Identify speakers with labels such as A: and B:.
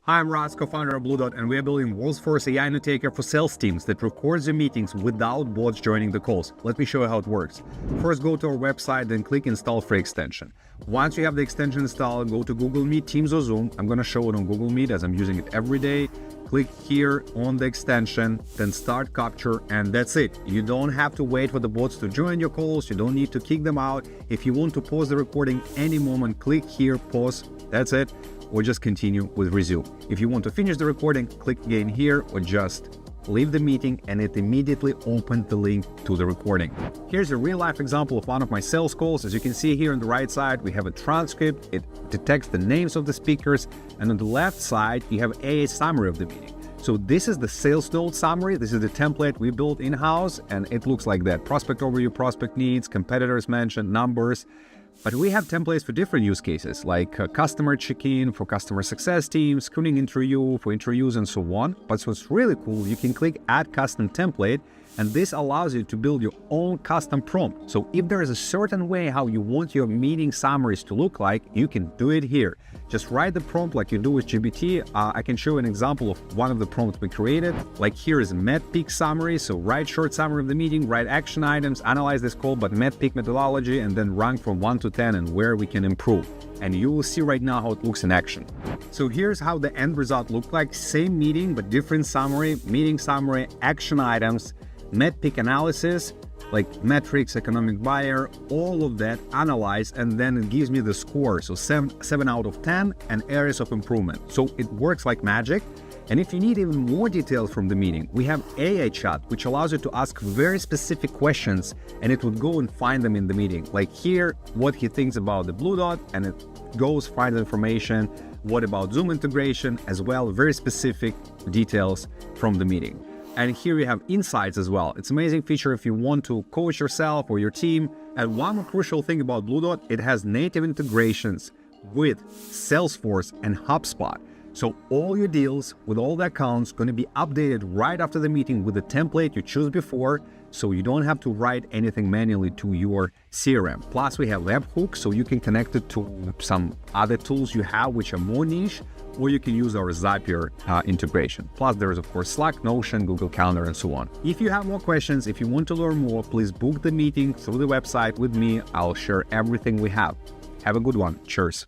A: Hi, I'm Ross, co-founder of Bluedot, and we are building world's first AI note taker for sales teams that records the meetings without bots joining the calls. Let me show you how it works. First, go to our website, then click Install Free Extension. Once you have the extension installed, go to Google Meet Teams or Zoom. I'm going to show it on Google Meet as I'm using it every day. Click here on the extension, then Start Capture, and that's it. You don't have to wait for the bots to join your calls. You don't need to kick them out. If you want to pause the recording any moment, click here, pause. That's it. Or just continue with resume. If you want to finish the recording, click again here or just leave the meeting and it immediately opens the link to the recording. Here's a real-life example of one of my sales calls. As you can see here on the right side, we have a transcript. It detects the names of the speakers, and on the left side, you have a summary of the meeting. So this is the sales note summary. This is the template we built in-house, and it looks like that. Prospect overview, prospect needs, competitors mentioned, numbers. But we have templates for different use cases, like customer check-in for customer success teams, screening interview for interviews, and so on. But what's really cool, you can click Add Custom Template, and this allows you to build your own custom prompt. So if there is a certain way how you want your meeting summaries to look like, you can do it here. Just write the prompt like you do with GPT. I can show an example of one of the prompts we created. Like here is a MedPeak summary. So write short summary of the meeting, write action items, analyze this call, but MedPeak methodology, and then rank from 1 to 10 and where we can improve. And you will see right now how it looks in action. So here's how the end result looked like. Same meeting, but different summary, meeting summary, action items, MedPeak analysis, like metrics, economic buyer, all of that analyzed, and then it gives me the score. So 7 out of 10 and areas of improvement. So it works like magic. And if you need even more details from the meeting, we have AI chat, which allows you to ask very specific questions, and it would go and find them in the meeting. Like here, what he thinks about the Bluedot, and it goes find information. What about Zoom integration as well? Very specific details from the meeting. And here you have insights as well. It's an amazing feature if you want to coach yourself or your team. And one more crucial thing about Bluedot, it has native integrations with Salesforce and HubSpot. So all your deals with all the accounts going to be updated right after the meeting with the template you choose before, so you don't have to write anything manually to your CRM. Plus we have webhooks, so you can connect it to some other tools you have which are more niche, or you can use our Zapier integration. Plus there is of course Slack, Notion, Google Calendar, and so on. If you have more questions, if you want to learn more, please book the meeting through the website with me. I'll share everything we have. Have a good one. Cheers.